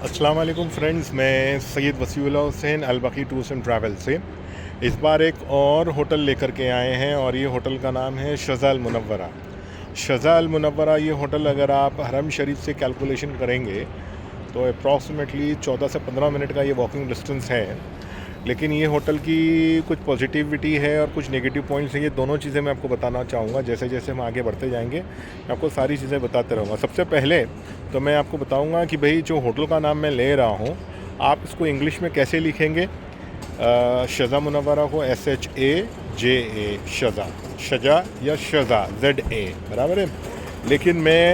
अस्सलाम वालेकुम फ्रेंड्स, मैं Syed Wasiullah Hussain Albaki tours and travel से इस बार एक और होटल लेकर के आए हैं और ये होटल का नाम है शज़ा अल मुनव्वरा। शज़ा अल मुनव्वरा ये होटल अगर आप हरम शरीफ से कैलकुलेशन करेंगे तो अप्रॉक्सीमेटली 14 से 15 मिनट का ये वॉकिंग डिस्टेंस है। लेकिन ये होटल की कुछ पॉजिटिविटी है और कुछ नेगेटिव पॉइंट्स हैं। ये दोनों चीज़ें मैं आपको बताना चाहूँगा। जैसे जैसे हम आगे बढ़ते जाएंगे मैं आपको सारी चीज़ें बताते रहूँगा। सबसे पहले तो मैं आपको बताऊँगा कि भाई जो होटल का नाम मैं ले रहा हूँ आप इसको इंग्लिश में कैसे लिखेंगे। शज़ा मुनव्वरा को SHAJA शज़ा या शज़ा ZA बराबर है। लेकिन मैं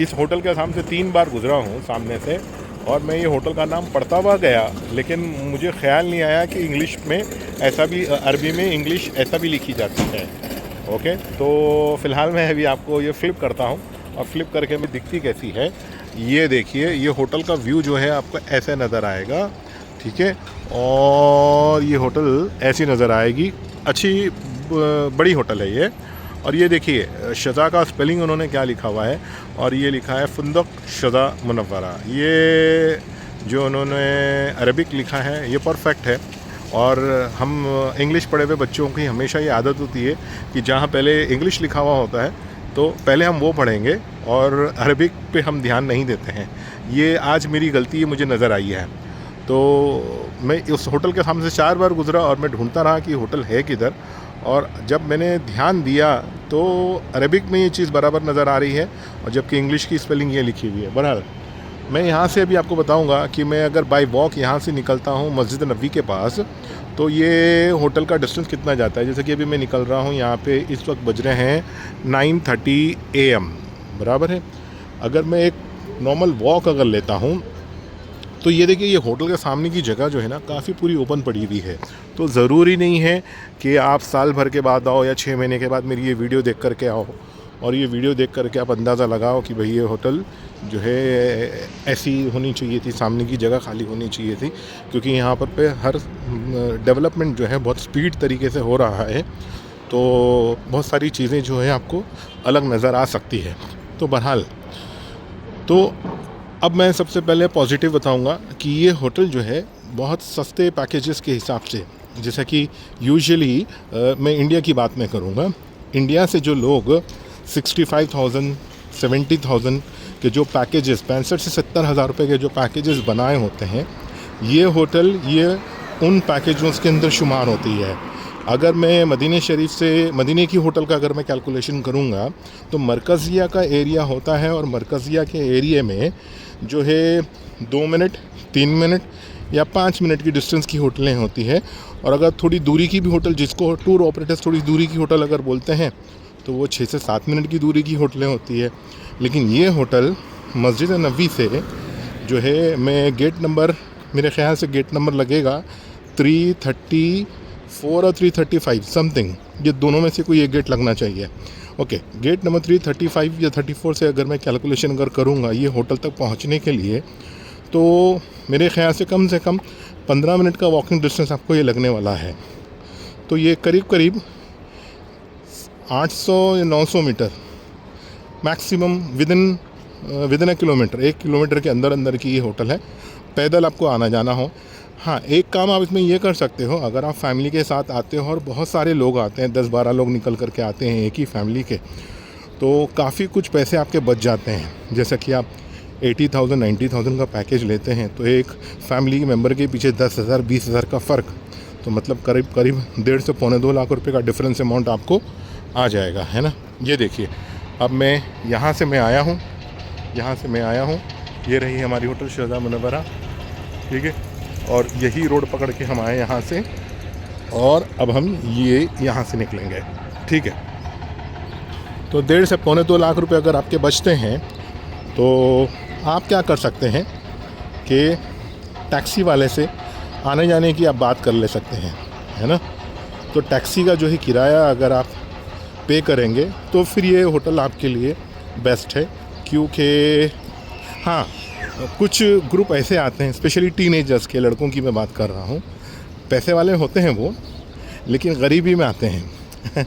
इस होटल के सामने से 3 बार गुज़रा हूँ सामने से और मैं ये होटल का नाम पढ़ता हुआ गया, लेकिन मुझे ख्याल नहीं आया कि इंग्लिश में ऐसा भी, अरबी में इंग्लिश ऐसा भी लिखी जाती है। ओके, तो फ़िलहाल मैं अभी आपको ये फ़्लिप करता हूँ और फ़्लिप करके मैं दिखती कैसी है ये देखिए। ये होटल का व्यू जो है आपको ऐसे नज़र आएगा, ठीक है। और ये होटल ऐसी नज़र आएगी, अच्छी बड़ी होटल है ये। और ये देखिए शज़ा का स्पेलिंग उन्होंने क्या लिखा हुआ है, और ये लिखा है फुंदक शज़ा मुनव्वरा। ये जो उन्होंने अरबिक लिखा है ये परफेक्ट है। और हम इंग्लिश पढ़े हुए बच्चों की हमेशा ये आदत होती है कि जहाँ पहले इंग्लिश लिखा हुआ होता है तो पहले हम वो पढ़ेंगे और अरबिक पे हम ध्यान नहीं देते हैं। ये आज मेरी गलती मुझे नज़र आई है। तो मैं उस होटल के सामने से 4 बार गुज़रा और मैं ढूंढता रहा कि होटल है किधर, और जब मैंने ध्यान दिया तो अरबिक में ये चीज़ बराबर नज़र आ रही है और जबकि इंग्लिश की स्पेलिंग ये लिखी हुई है। बहरहाल मैं यहाँ से अभी आपको बताऊँगा कि मैं अगर बाय वॉक यहाँ से निकलता हूँ मस्जिद नबी के पास तो ये होटल का डिस्टेंस कितना जाता है। जैसे कि अभी मैं निकल रहा हूँ, यहाँ पे इस वक्त बज रहे हैं 9:30 AM बराबर है। अगर मैं एक नॉर्मल वॉक अगर लेता हूँ तो ये देखिए ये होटल के सामने की जगह जो है ना काफ़ी पूरी ओपन पड़ी हुई है। तो ज़रूरी नहीं है कि आप साल भर के बाद आओ या 6 महीने के बाद मेरी ये वीडियो देख कर के आओ और ये वीडियो देख कर के आप अंदाज़ा लगाओ कि भाई ये होटल जो है ऐसी होनी चाहिए थी, सामने की जगह खाली होनी चाहिए थी। क्योंकि यहाँ पर पे हर डेवलपमेंट जो है बहुत स्पीड तरीके से हो रहा है, तो बहुत सारी चीज़ें जो है आपको अलग नज़र आ सकती है। तो बहरहाल तो अब मैं सबसे पहले पॉजिटिव बताऊंगा कि ये होटल जो है बहुत सस्ते पैकेजेस के हिसाब से, जैसा कि यूजुअली मैं इंडिया की बात मैं करूंगा, इंडिया से जो लोग 65,000 70,000 के जो पैकेजेस 65 से 70 हज़ार रुपये के जो पैकेजेस बनाए होते हैं, ये होटल ये उन पैकेजों के अंदर शुमार होती है। अगर मैं मदीने शरीफ से मदीने की होटल का अगर मैं कैलकुलेशन करूँगा तो मरकज़िया का एरिया होता है और मरकज़िया के एरिया में जो है 2 मिनट 3 मिनट या 5 मिनट की डिस्टेंस की होटलें होती है। और अगर थोड़ी दूरी की भी होटल, जिसको टूर ऑपरेटर्स थोड़ी दूरी की होटल अगर बोलते हैं, तो वो 6 से 7 मिनट की दूरी की होटलें होती है। लेकिन ये होटल मस्जिद नबी से जो है, मैं गेट नंबर, मेरे ख्याल से गेट नंबर लगेगा 334 और 335 समथिंग, ये दोनों में से कोई एक गेट लगना चाहिए। ओके, गेट नंबर 335 या 34 से अगर मैं कैलकुलेशन अगर करूँगा ये होटल तक पहुँचने के लिए, तो मेरे ख्याल से कम 15 मिनट का वॉकिंग डिस्टेंस आपको ये लगने वाला है। तो ये करीब 800 या 900 metre maximum within a kilometre, 1 kilometre के अंदर की ये होटल है। पैदल आपको आना जाना हो। हाँ, एक काम आप इसमें ये कर सकते हो, अगर आप फैमिली के साथ आते हो और बहुत सारे लोग आते हैं, 10-12 लोग निकल कर के आते हैं एक ही फैमिली के, तो काफ़ी कुछ पैसे आपके बच जाते हैं। जैसा कि आप 80,000 90,000 का पैकेज लेते हैं तो एक फैमिली मेम्बर के पीछे 10,000 20,000 का फ़र्क, तो मतलब करीब 1.5 से पौने 2 लाख रुपये का डिफरेंस अमाउंट आपको आ जाएगा, है ना। ये देखिए अब मैं यहाँ से मैं आया हूँ, ये रही हमारी होटल शज़ा मुनव्वरा, ठीक है। और यही रोड पकड़ के हम आए यहाँ से और अब हम ये यहाँ से निकलेंगे, ठीक है। तो 1.5 से पौने 2 लाख रुपए अगर आपके बचते हैं तो आप क्या कर सकते हैं कि टैक्सी वाले से आने जाने की आप बात कर ले सकते हैं, है ना। तो टैक्सी का जो है किराया अगर आप पे करेंगे तो फिर ये होटल आपके लिए बेस्ट है। क्योंकि हाँ, कुछ ग्रुप ऐसे आते हैं, स्पेशली टीनेजर्स के लड़कों की मैं बात कर रहा हूँ, पैसे वाले होते हैं वो, लेकिन गरीबी में आते हैं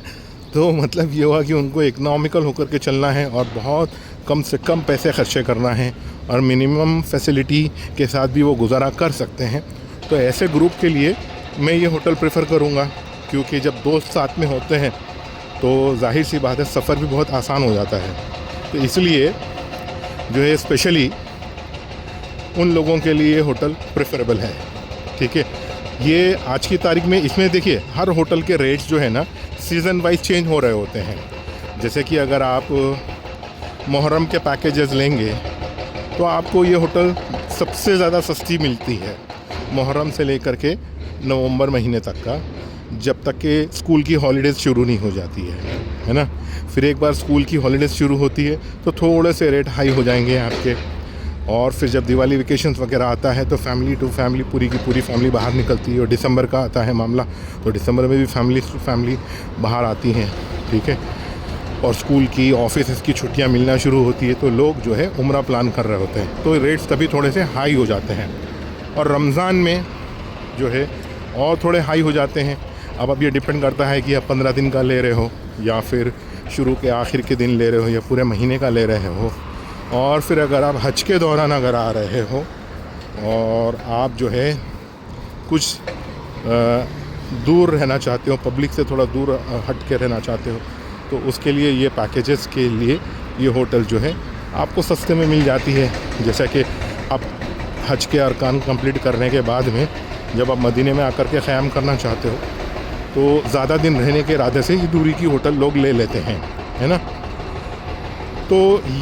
तो मतलब ये हुआ कि उनको इकोनॉमिकल होकर के चलना है और बहुत कम से कम पैसे खर्चे करना है और मिनिमम फैसिलिटी के साथ भी वो गुजारा कर सकते हैं। तो ऐसे ग्रुप के लिए मैं ये होटल प्रेफर करूँगा, क्योंकि जब दोस्त साथ में होते हैं तो जाहिर सी बात है सफ़र भी बहुत आसान हो जाता है। तो इसलिए जो है स्पेशली उन लोगों के लिए होटल प्रेफरेबल है। ठीक है, ये आज की तारीख में इसमें देखिए हर होटल के रेट्स जो है ना सीज़न वाइज चेंज हो रहे होते हैं। जैसे कि अगर आप मुहर्रम के पैकेजेस लेंगे तो आपको ये होटल सबसे ज़्यादा सस्ती मिलती है, मुहर्रम से लेकर के नवंबर महीने तक का, जब तक के स्कूल की हॉलीडेज़ शुरू नहीं हो जाती है ना। फिर एक बार स्कूल की हॉलीडेज़ शुरू होती है तो थोड़े से रेट हाई हो जाएंगे आपके। और फिर जब दिवाली वेकेशंस वगैरह आता है तो फैमिली टू फैमिली पूरी की पूरी फैमिली बाहर निकलती है। और दिसंबर का आता है मामला तो दिसंबर में भी फैमिली टू फैमिली बाहर आती हैं। ठीक है, और स्कूल की ऑफिस की छुट्टियां मिलना शुरू होती है तो लोग जो है उम्रा प्लान कर रहे होते हैं, तो रेट्स तभी थोड़े से हाई हो जाते हैं। और रमज़ान में जो है और थोड़े हाई हो जाते हैं। अब ये डिपेंड करता है कि आप 15 दिन का ले रहे हो या फिर शुरू के आखिर के दिन ले रहे हो या पूरे महीने का ले रहे हो। और फिर अगर आप हज के दौरान अगर आ रहे हो और आप जो है कुछ दूर रहना चाहते हो, पब्लिक से थोड़ा दूर हट के रहना चाहते हो, तो उसके लिए ये पैकेजेस के लिए ये होटल जो है आपको सस्ते में मिल जाती है। जैसा कि आप हज के अरकान कंप्लीट करने के बाद में जब आप मदीने में आकर के क़याम करना चाहते हो तो ज़्यादा दिन रहने के इरादे से ही दूरी की होटल लोग ले लेते हैं, है ना। तो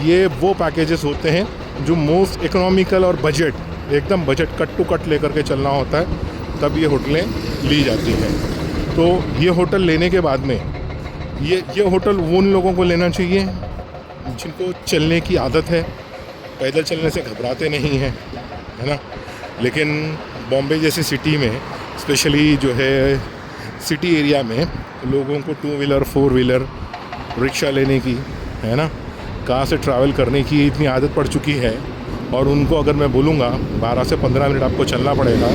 ये वो पैकेजेस होते हैं जो मोस्ट इकोनॉमिकल और बजट एकदम बजट कट टू कट लेकर के चलना होता है, तब ये होटलें ली जाती हैं। तो ये होटल लेने के बाद में ये होटल उन लोगों को लेना चाहिए जिनको चलने की आदत है, पैदल चलने से घबराते नहीं हैं, है ना। लेकिन बॉम्बे जैसी सिटी में स्पेशली जो है सिटी एरिया में लोगों को 2 व्हीलर 4 व्हीलर रिक्शा लेने की, है ना, कार से ट्रैवल करने की इतनी आदत पड़ चुकी है। और उनको अगर मैं बोलूँगा 12 से 15 मिनट आपको चलना पड़ेगा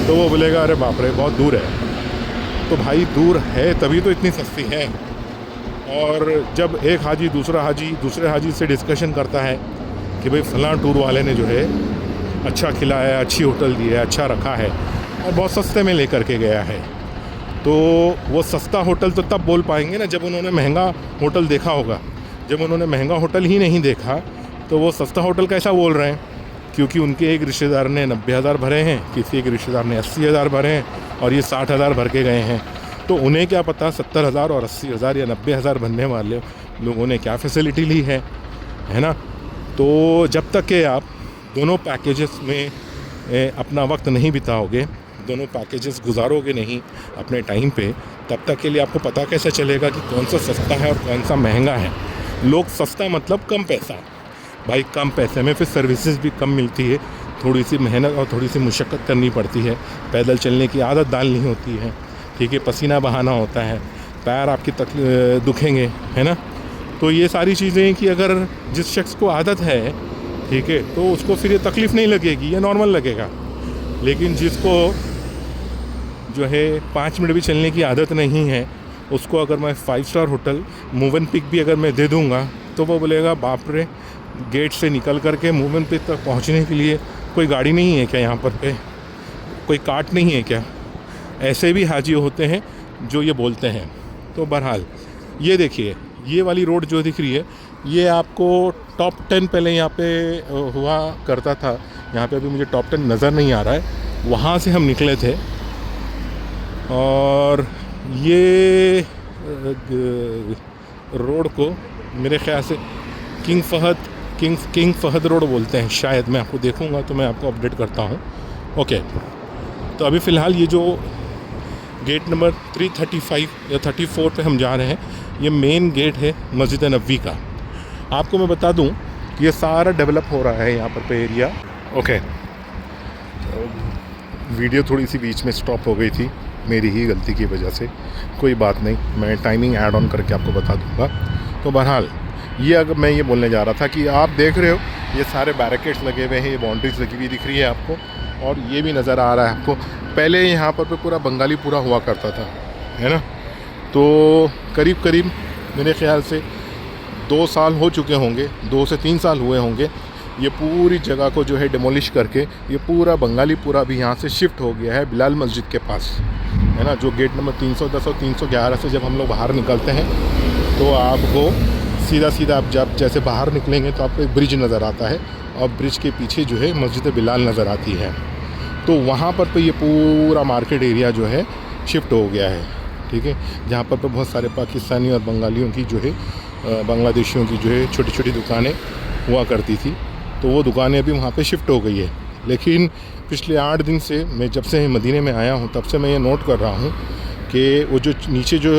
तो वो बोलेगा अरे बाप रे बहुत दूर है। तो भाई दूर है तभी तो इतनी सस्ती है। और जब एक हाजी दूसरे हाजी से डिस्कशन करता है कि भाई फ़लाँ टूर वाले ने जो है अच्छा खिलाया, अच्छी होटल दी है, अच्छा रखा है और बहुत सस्ते में लेकर के गया है, तो वो सस्ता होटल तो तब बोल पाएंगे ना जब उन्होंने महंगा होटल देखा होगा। जब उन्होंने महंगा होटल ही नहीं देखा तो वो सस्ता होटल कैसा बोल रहे हैं। क्योंकि उनके एक रिश्तेदार ने 90,000 भरे हैं, किसी एक रिश्तेदार ने 80,000 भरे हैं और ये 60,000 भर के गए हैं। तो उन्हें क्या पता 70,000 और 80,000 या 90,000 भरने वाले लोगों ने क्या फैसिलिटी ली है ना। तो जब तक कि आप दोनों पैकेजेस में अपना वक्त नहीं बिताओगे, दोनों पैकेजेस गुजारोगे नहीं अपने टाइम पे, तब तक के लिए आपको पता कैसे चलेगा कि कौन सा सस्ता है और कौन सा महंगा है। लोग सस्ता मतलब कम पैसा, भाई कम पैसे में फिर सर्विसेज भी कम मिलती है, थोड़ी सी मेहनत और थोड़ी सी मुशक्क़त करनी पड़ती है, पैदल चलने की आदत डालनी होती है, ठीक है, पसीना बहाना होता है, पैर आपकी दुखेंगे, है ना। तो ये सारी चीज़ें कि अगर जिस शख्स को आदत है, ठीक है, तो उसको फिर ये तकलीफ़ नहीं लगेगी, ये नॉर्मल लगेगा। लेकिन जिसको जो है 5 मिनट भी चलने की आदत नहीं है, उसको अगर मैं 5 स्टार होटल मूवन पिक भी अगर मैं दे दूंगा तो वो बोलेगा बाप रे, गेट से निकल कर के मूवन पिक तक पहुंचने के लिए कोई गाड़ी नहीं है क्या, यहाँ पर पे कोई कार्ट नहीं है क्या। ऐसे भी हाजी होते हैं जो ये बोलते हैं। तो बहरहाल ये देखिए, ये वाली रोड जो दिख रही है ये आपको टॉप 10 पहले यहाँ पे हुआ करता था, यहाँ पे अभी मुझे टॉप 10 नज़र नहीं आ रहा है। वहाँ से हम निकले थे और ये रोड को मेरे ख्याल से किंग फहद रोड बोलते हैं शायद, मैं आपको देखूंगा तो मैं आपको अपडेट करता हूँ। ओके, तो अभी फ़िलहाल ये जो गेट नंबर 335 या 34 पे हम जा रहे हैं, ये मेन गेट है मस्जिद नबवी का। आपको मैं बता दूं कि ये सारा डेवलप हो रहा है यहाँ पर पे एरिया। ओके, वीडियो थोड़ी सी बीच में स्टॉप हो गई थी, मेरी ही गलती की वजह से, कोई बात नहीं, मैं टाइमिंग ऐड ऑन करके आपको बता दूंगा। तो बहरहाल ये अगर मैं ये बोलने जा रहा था कि आप देख रहे हो ये सारे बैरिकेड्स लगे हुए हैं, ये बाउंड्रीज लगी हुई दिख रही है आपको, और ये भी नज़र आ रहा है आपको। पहले यहाँ पर पूरा बंगाली पूरा हुआ करता था, है ना। तो करीब करीब मेरे ख्याल से 2 साल हो चुके होंगे, 2 से 3 साल हुए होंगे ये पूरी जगह को जो है डिमोलिश करके ये पूरा बंगाली पूरा भी यहाँ से शिफ्ट हो गया है बिलाल मस्जिद के पास, है ना, जो गेट नंबर 310 और 311 से जब हम लोग बाहर निकलते हैं तो आपको सीधा आप जब जैसे बाहर निकलेंगे तो आपको एक ब्रिज नज़र आता है और ब्रिज के पीछे जो है मस्जिद बिलाल नज़र आती है। तो वहाँ पर ये पूरा मार्केट एरिया जो है शिफ्ट हो गया है, ठीक है, जहाँ पर बहुत सारे पाकिस्तानी और बंगालियों की जो है बांग्लादेशियों की जो है छोटी छोटी दुकानें हुआ करती थी, तो वो दुकानें अभी वहाँ पे शिफ्ट हो गई है। लेकिन पिछले 8 दिन से मैं जब से मदीने में आया हूँ तब से मैं ये नोट कर रहा हूँ कि वो जो नीचे जो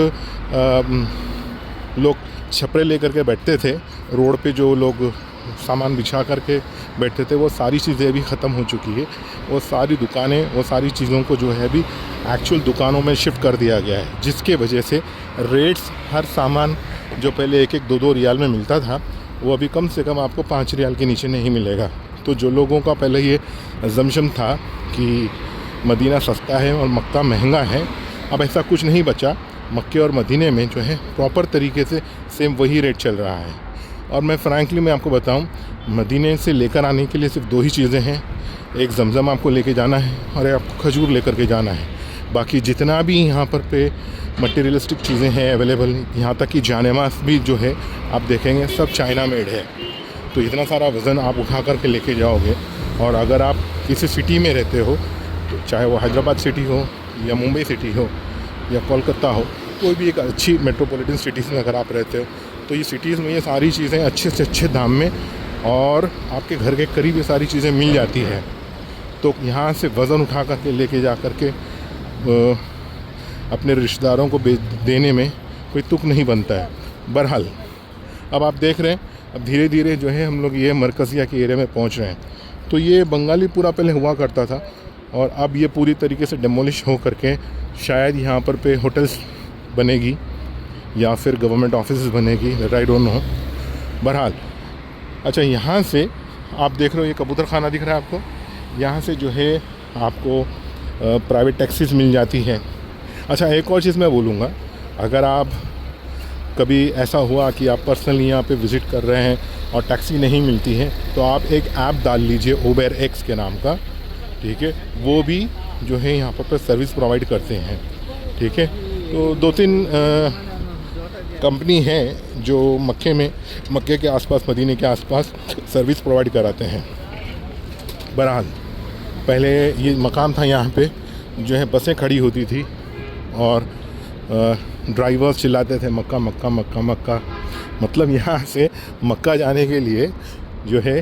लोग छपरे लेकर के बैठते थे रोड पे, जो लोग सामान बिछा करके बैठते थे, वो सारी चीज़ें अभी ख़त्म हो चुकी है। वो सारी दुकानें, वो सारी चीज़ों को जो है अभी एक्चुअल दुकानों में शिफ्ट कर दिया गया है, जिसके वजह से रेट्स हर सामान जो पहले 1-1, 2-2 रियाल में मिलता था वो अभी कम से कम आपको 5 रियाल के नीचे नहीं मिलेगा। तो जो लोगों का पहले ये अजम्पशन था कि मदीना सस्ता है और मक्का महंगा है, अब ऐसा कुछ नहीं बचा। मक्के और मदीने में जो है प्रॉपर तरीके से सेम वही रेट चल रहा है। और मैं फ्रैंकली मैं आपको बताऊं, मदीने से लेकर आने के लिए सिर्फ 2 ही चीज़ें हैं, एक जमज़म आपको लेके जाना है और आपको खजूर लेकर के जाना है। बाकी जितना भी यहाँ पर पे मटेरियलिस्टिक चीज़ें हैं अवेलेबल, यहाँ तक कि जानेमाज़ भी जो है आप देखेंगे सब चाइना मेड है। तो इतना सारा वज़न आप उठा करके लेके जाओगे, और अगर आप किसी सिटी में रहते हो, तो चाहे वो हैदराबाद सिटी हो या मुंबई सिटी हो या कोलकाता हो, कोई भी एक अच्छी मेट्रोपॉलिटन सिटीज़ में अगर आप रहते हो, तो ये सिटीज़ में ये सारी चीज़ें अच्छे से अच्छे दाम में और आपके घर के करीब ये सारी चीज़ें मिल जाती है। तो यहाँ से वज़न उठा करके लेके जा करके अपने रिश्तेदारों को देने में कोई तुक नहीं बनता है। बहरहाल अब आप देख रहे हैं, अब धीरे धीरे जो है हम लोग ये मरकज़िया के एरिया में पहुँच रहे हैं। तो ये बंगाली पूरा पहले हुआ करता था और अब ये पूरी तरीके से डेमोलिश हो करके शायद यहाँ पर पे होटल्स बनेगी या फिर गवर्नमेंट ऑफिस बनेगी, आई डोंट नो। बहरहाल अच्छा, यहाँ से आप देख रहे हो ये कबूतर खाना दिख रहा है आपको, यहाँ से जो है आपको प्राइवेट टैक्सीज मिल जाती है। अच्छा, एक और चीज़ मैं बोलूँगा, अगर आप कभी ऐसा हुआ कि आप पर्सनली यहाँ पे विज़िट कर रहे हैं और टैक्सी नहीं मिलती है, तो आप एक ऐप डाल लीजिए उबर एक्स के नाम का, ठीक है, वो भी जो है यहाँ पर सर्विस प्रोवाइड करते हैं, ठीक है। तो 2-3 कंपनी है जो मक्के के आसपास, मदीने के आसपास सर्विस प्रोवाइड कराते हैं। बहरहाल पहले ये मकाम था, यहाँ पे जो है बसें खड़ी होती थी और ड्राइवर्स चिल्लाते थे मक्का मक्का मक्का मक्का, मतलब यहाँ से मक्का जाने के लिए जो है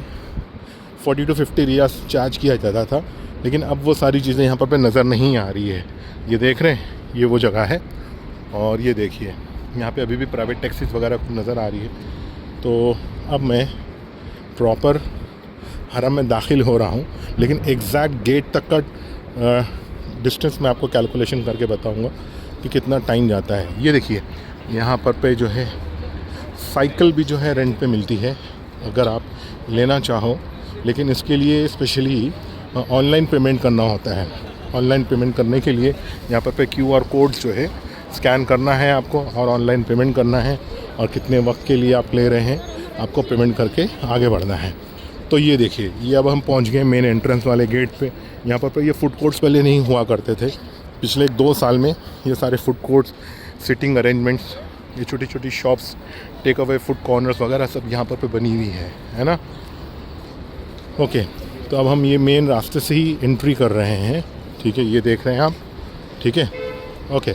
40 to 50 रियाल चार्ज किया जाता था। लेकिन अब वो सारी चीज़ें यहाँ पर नज़र नहीं आ रही है। ये देख रहे हैं, ये वो जगह है और ये देखिए यहाँ पे अभी भी प्राइवेट टैक्सीज वगैरह नज़र आ रही है। तो अब मैं प्रॉपर हरम में दाखिल हो रहा हूँ, लेकिन एग्जैक्ट गेट तक का डिस्टेंस मैं आपको कैलकुलेशन करके बताऊँगा कि कितना टाइम जाता है। ये देखिए यहाँ पर पे जो है साइकिल भी जो है रेंट पे मिलती है अगर आप लेना चाहो, लेकिन इसके लिए स्पेशली ऑनलाइन पेमेंट करना होता है। ऑनलाइन पेमेंट करने के लिए यहाँ पर पे QR कोड जो है स्कैन करना है आपको और ऑनलाइन पेमेंट करना है, और कितने वक्त के लिए आप ले रहे हैं आपको पेमेंट करके आगे बढ़ना है। तो ये देखिए, ये अब हम पहुँच गए मेन एंट्रेंस वाले गेट पे। यहाँ पर ये फूड कोर्ट्स पहले नहीं हुआ करते थे, पिछले 2 साल में ये सारे फूड कोर्ट्स, सिटिंग अरेंजमेंट्स, ये छोटी छोटी shops, take away food corners वगैरह सब यहाँ पर बनी हुई है ना। ओके, तो अब हम ये मेन रास्ते से ही एंट्री कर रहे हैं, ठीक है, ये देख रहे हैं आप, ठीक है। ओके,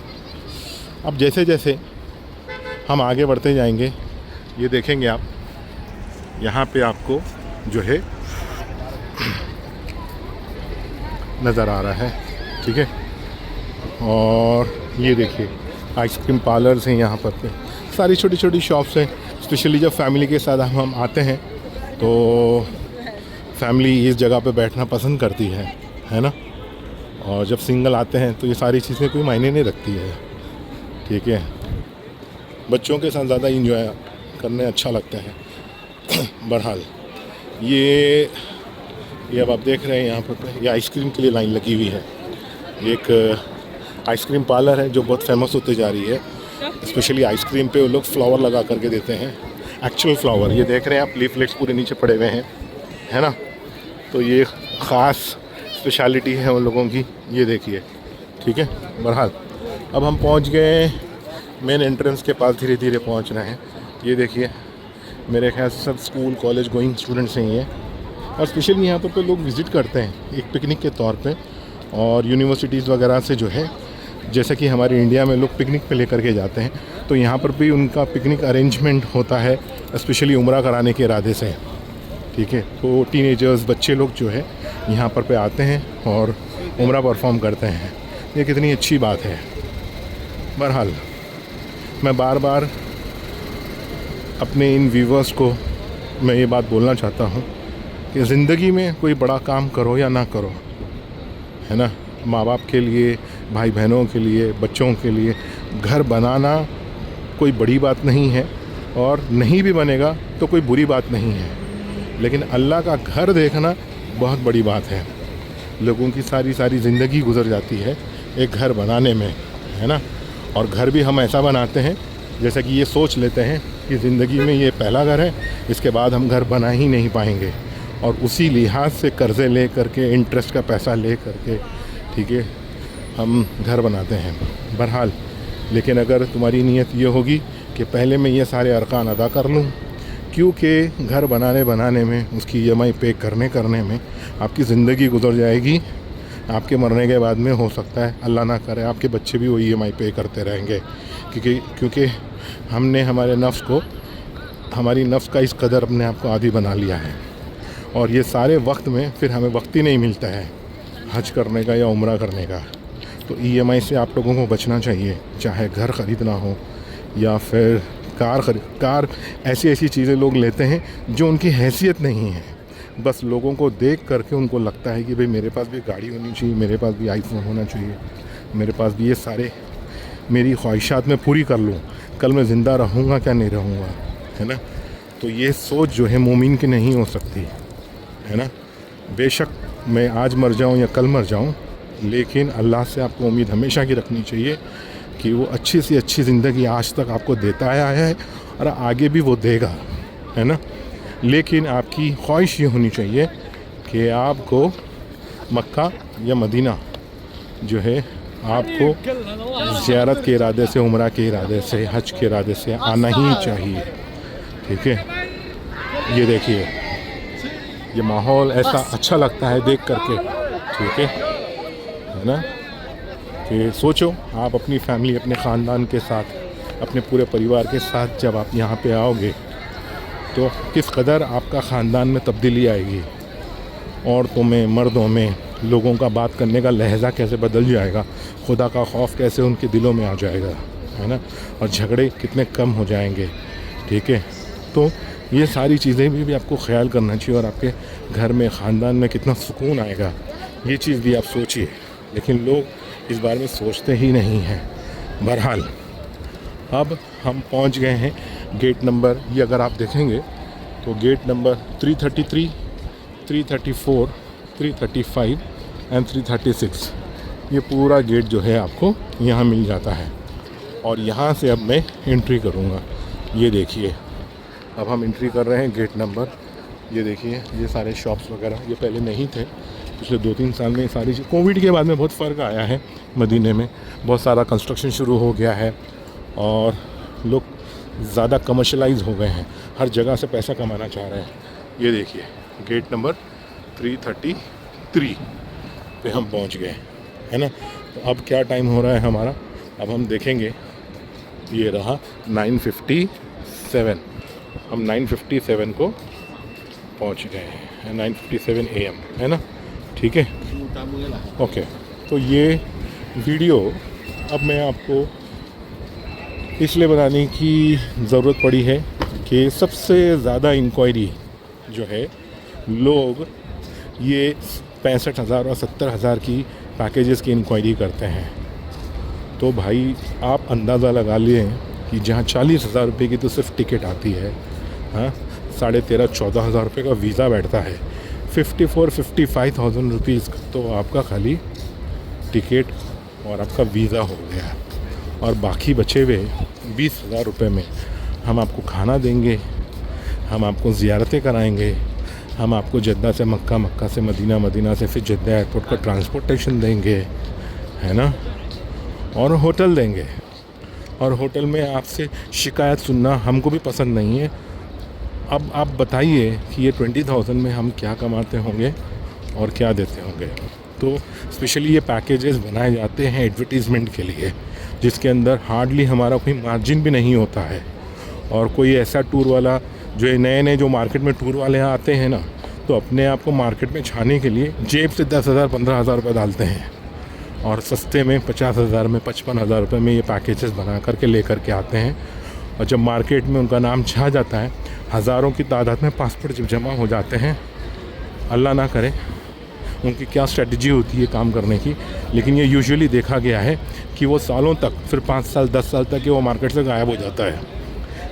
अब जैसे जैसे हम आगे बढ़ते जाएंगे, ये देखेंगे आप यहाँ पे आपको जो है नज़र आ रहा है, ठीक है। और ये देखिए आइसक्रीम पार्लर्स हैं यहाँ पर पे, सारी छोटी छोटी शॉप्स हैं। स्पेशली जब फैमिली के साथ हम आते हैं तो फैमिली इस जगह पे बैठना पसंद करती है ना। और जब सिंगल आते हैं तो ये सारी चीज़ें कोई मायने नहीं रखती है, ठीक है। बच्चों के साथ ज़्यादा इंजॉय करने अच्छा लगता है। बहरहाल ये अब आप देख रहे हैं यहाँ पर ये आइसक्रीम के लिए लाइन लगी हुई है। एक आइसक्रीम पार्लर है जो बहुत फेमस होते जा रही है। स्पेशली आइसक्रीम पे वो लोग फ्लावर लगा करके देते हैं, एक्चुअल फ्लावर। ये देख रहे हैं आप, लीफलेट्स पूरे नीचे पड़े हुए हैं, है ना। तो ये ख़ास स्पेशलिटी है उन लोगों की, ये देखिए, ठीक है। बहरहाल अब हम पहुंच गए मेन एंट्रेंस के पास, धीरे धीरे पहुंच रहे हैं। ये देखिए, मेरे ख्याल से सब स्कूल कॉलेज गोइंग स्टूडेंट्स हैं ये, और स्पेशली यहाँ पर लोग विज़िट करते हैं एक पिकनिक के तौर पे। और यूनिवर्सिटीज़ वगैरह से जो है, जैसे कि हमारे इंडिया में लोग पिकनिक पे लेकर के जाते हैं, तो यहाँ पर भी उनका पिकनिक अरेंजमेंट होता है स्पेशली उम्रा कराने के इरादे से, ठीक है। तो टीनेजर्स, बच्चे लोग जो है यहाँ पर आते हैं और उम्रा परफॉर्म करते हैं। ये कितनी अच्छी बात है। बहरहाल मैं बार बार अपने इन व्यूवर्स को मैं ये बात बोलना चाहता हूँ कि ज़िंदगी में कोई बड़ा काम करो या ना करो, है ना, माँ बाप के लिए, भाई बहनों के लिए, बच्चों के लिए घर बनाना कोई बड़ी बात नहीं है, और नहीं भी बनेगा तो कोई बुरी बात नहीं है। लेकिन अल्लाह का घर देखना बहुत बड़ी बात है। लोगों की सारी ज़िंदगी गुजर जाती है एक घर बनाने में, है ना। और घर भी हम ऐसा बनाते हैं जैसा कि ये सोच लेते हैं कि ज़िंदगी में ये पहला घर है, इसके बाद हम घर बना ही नहीं पाएंगे, और उसी लिहाज से कर्ज़े ले करके, इंटरेस्ट का पैसा ले करके, ठीक है, हम घर बनाते हैं। बहरहाल लेकिन अगर तुम्हारी नीयत ये होगी कि पहले मैं ये सारे अरकान अदा कर लूँ, क्योंकि घर बनाने में, उसकी EMI पे करने में आपकी ज़िंदगी गुजर जाएगी। आपके मरने के बाद में हो सकता है, अल्लाह ना करे, आपके बच्चे भी वो EMI पे करते रहेंगे, क्योंकि हमने हमारे नफ्स को, हमारी नफ्स का इस कदर अपने आप को आदी बना लिया है। और ये सारे वक्त में फिर हमें वक्त ही नहीं मिलता है हज करने का या उम्रा करने का। तो EMI से आप लोगों को बचना चाहिए, चाहे घर ख़रीदना हो या फिर कार ऐसी चीज़ें लोग लेते हैं जो उनकी हैसियत नहीं है। बस लोगों को देख करके उनको लगता है कि भाई मेरे पास भी गाड़ी होनी चाहिए, मेरे पास भी आईफोन होना चाहिए, मेरे पास भी ये सारे मेरी ख्वाहिशात में पूरी कर लूँ, कल मैं ज़िंदा रहूँगा क्या नहीं रहूँगा, है ना। तो ये सोच जो है मोमिन की नहीं हो सकती, है ना। बेशक मैं आज मर जाऊँ या कल मर जाऊँ, लेकिन अल्लाह से आपको उम्मीद हमेशा की रखनी चाहिए कि वो अच्छी से अच्छी ज़िंदगी आज तक आपको देता आया है और आगे भी वो देगा, है ना। लेकिन आपकी ख्वाहिश ये होनी चाहिए कि आपको मक्का या मदीना जो है आपको ज़ियारत के इरादे से, उम्रा के इरादे से, हज के इरादे से आना ही चाहिए, ठीक है। ये देखिए, ये माहौल ऐसा अच्छा लगता है देख करके, ठीक है ना। कि सोचो आप अपनी फैमिली, अपने ख़ानदान के साथ, अपने पूरे परिवार के साथ जब आप यहाँ पे आओगे तो किस कदर आपका ख़ानदान में तब्दीली आएगी। औरतों में, मर्दों में लोगों का बात करने का लहजा कैसे बदल जाएगा, खुदा का खौफ कैसे उनके दिलों में आ जाएगा, है ना। और झगड़े कितने कम हो जाएंगे, ठीक है। तो ये सारी चीज़ें भी आपको ख्याल करना चाहिए, और आपके घर में, ख़ानदान में कितना सुकून आएगा, ये चीज़ भी आप सोचिए। लेकिन लोग इस बारे में सोचते ही नहीं हैं। बहरहाल अब हम पहुंच गए हैं गेट नंबर, ये अगर आप देखेंगे तो गेट नंबर 333, 334, 335 एंड 336, ये पूरा गेट जो है आपको यहाँ मिल जाता है। और यहाँ से अब मैं एंट्री करूँगा। ये देखिए, अब हम एंट्री कर रहे हैं गेट नंबर, ये देखिए, ये सारे शॉप्स वगैरह ये पहले नहीं थे, पिछले 2-3 साल में ये सारी चीज़, कोविड के बाद में बहुत फ़र्क आया है मदीने में, बहुत सारा कंस्ट्रक्शन शुरू हो गया है और लोग ज़्यादा कमर्शलाइज हो गए हैं, हर जगह से पैसा कमाना चाह रहे हैं। ये देखिए, गेट नंबर 333 पे हम पहुंच गए, है ना। तो अब क्या टाइम हो रहा है हमारा, अब हम देखेंगे। ये रहा 9:57, हम 9:57 को पहुंच गए हैं, 9:57 AM, है ना, ठीक है, ओके। तो ये वीडियो अब मैं आपको इसलिए बताने की ज़रूरत पड़ी है कि सबसे ज़्यादा इंक्वायरी जो है, लोग ये 65,000 और 70,000 की पैकेजेस की इंक्वायरी करते हैं। तो भाई आप अंदाज़ा लगा लिए कि जहाँ 40,000 रुपये की तो सिर्फ टिकट आती है, हाँ, 13,500-14,000 रुपये का वीज़ा बैठता है, 54,000-55,000 रुपीज़ तो आपका खाली टिकट और आपका वीज़ा हो गया। और बाकी बचे हुए 20,000 रुपये में हम आपको खाना देंगे, हम आपको ज़ियारतें कराएंगे, हम आपको जद्दा से मक्का, मक्का से मदीना, मदीना से फिर जद्दा एयरपोर्ट का ट्रांसपोर्टेशन देंगे, है ना, और होटल देंगे। और होटल में आपसे शिकायत सुनना हमको भी पसंद नहीं है। अब आप बताइए कि ये 20,000 में हम क्या कमाते होंगे और क्या देते होंगे। तो स्पेशली ये पैकेजेस बनाए जाते हैं एडवर्टीज़मेंट के लिए, जिसके अंदर हार्डली हमारा कोई मार्जिन भी नहीं होता है। और कोई ऐसा टूर वाला जो नए नए जो मार्केट में टूर वाले आते हैं ना, तो अपने आप को मार्केट में छाने के लिए जेब से 10,000 15,000 रुपये डालते हैं और सस्ते में 50,000 में 55,000 रुपये में ये पैकेजेस बना करके ले करके आते हैं। और जब मार्केट में उनका नाम छा जाता है, हज़ारों की तादाद में पासपोर्ट जब जमा हो जाते हैं, अल्लाह ना करे उनकी क्या स्ट्रेटजी होती है काम करने की, लेकिन ये यूजुअली देखा गया है कि वो सालों तक, फिर 5 साल 10 साल तक वो मार्केट से गायब हो जाता है।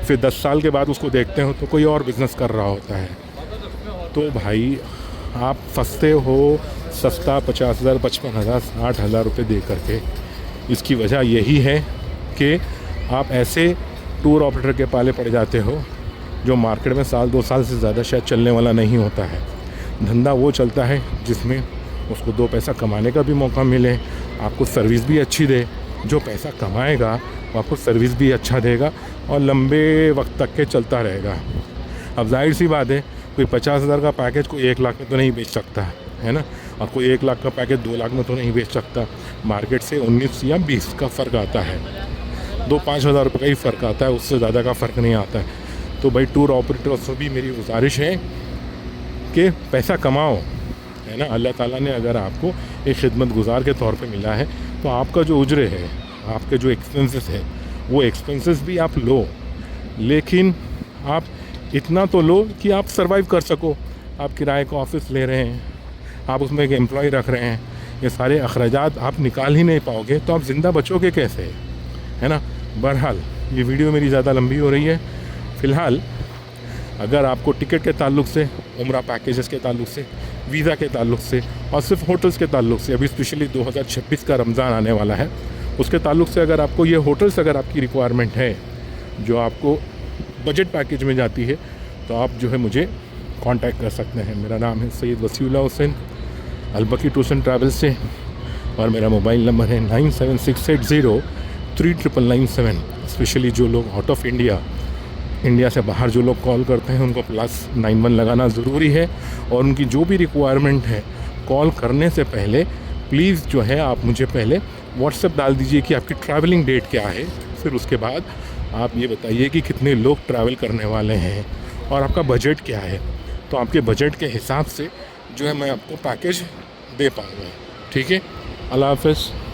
फिर 10 साल के बाद उसको देखते हो तो कोई और बिज़नेस कर रहा होता है। तो भाई आप फंसते हो सस्ता 50,000 55,000 60,000 रुपये दे करके। इसकी वजह यही है कि आप ऐसे टूर ऑपरेटर के पाले पड़ जाते हो जो मार्केट में साल 2 साल से ज़्यादा शायद चलने वाला नहीं होता है। धंधा वो चलता है जिसमें उसको 2 पैसा कमाने का भी मौका मिले, आपको सर्विस भी अच्छी दे। जो पैसा कमाएगा वो आपको सर्विस भी अच्छा देगा और लंबे वक्त तक के चलता रहेगा। अब जाहिर सी बात है, कोई 50,000 का पैकेज कोई 1 लाख में तो नहीं बेच सकता है ना, और कोई 1 लाख का पैकेज 2 लाख में तो नहीं बेच सकता। मार्केट से 19 या 20 का फ़र्क आता है, 2-5 हज़ार रुपये का ही फ़र्क आता है, उससे ज़्यादा का फ़र्क नहीं आता है। तो भाई टूर ऑपरेटर से भी मेरी गुजारिश है कि पैसा कमाओ, है ना। अल्लाह ताला ने अगर आपको एक खिदमत गुजार के तौर पे मिला है, तो आपका जो उजरे है, आपके जो एक्सपेंसेस है, वो एक्सपेंसेस भी आप लो, लेकिन आप इतना तो लो कि आप सर्वाइव कर सको। आप किराए का ऑफिस ले रहे हैं, आप उसमें एक एम्प्लॉय रख रहे हैं, ये सारे अखराजात आप निकाल ही नहीं पाओगे तो आप ज़िंदा बचोगे कैसे, है ना। बहरहाल ये वीडियो मेरी ज़्यादा लंबी हो रही है। फ़िलहाल अगर आपको टिकट के ताल्लुक़ से, उम्रा पैकेजेस के ताल्लुक़ से, वीज़ा के ताल्लुक़ से और सिर्फ होटल्स के ताल्लुक़ से, अभी स्पेशली 2026 का रमज़ान आने वाला है, उसके ताल्लुक़ से अगर आपको ये होटल्स अगर आपकी रिक्वायरमेंट है जो आपको बजट पैकेज में जाती है, तो आप जो है मुझे कांटेक्ट कर सकते हैं। मेरा नाम है Syed Wasiullah Hussain, Albaki tours and travel से, और मेरा मोबाइल नंबर है 9768039997। स्पेशली जो लोग आउट ऑफ इंडिया से बाहर जो लोग कॉल करते हैं, उनको +91 लगाना ज़रूरी है। और उनकी जो भी रिक्वायरमेंट है, कॉल करने से पहले प्लीज़ जो है आप मुझे पहले व्हाट्सएप डाल दीजिए कि आपकी ट्रैवलिंग डेट क्या है। फिर उसके बाद आप ये बताइए कि कितने लोग ट्रैवल करने वाले हैं और आपका बजट क्या है, तो आपके बजट के हिसाब से जो है मैं आपको पैकेज दे पाऊँगा। ठीक है, अल्लाह हाफ़िज़।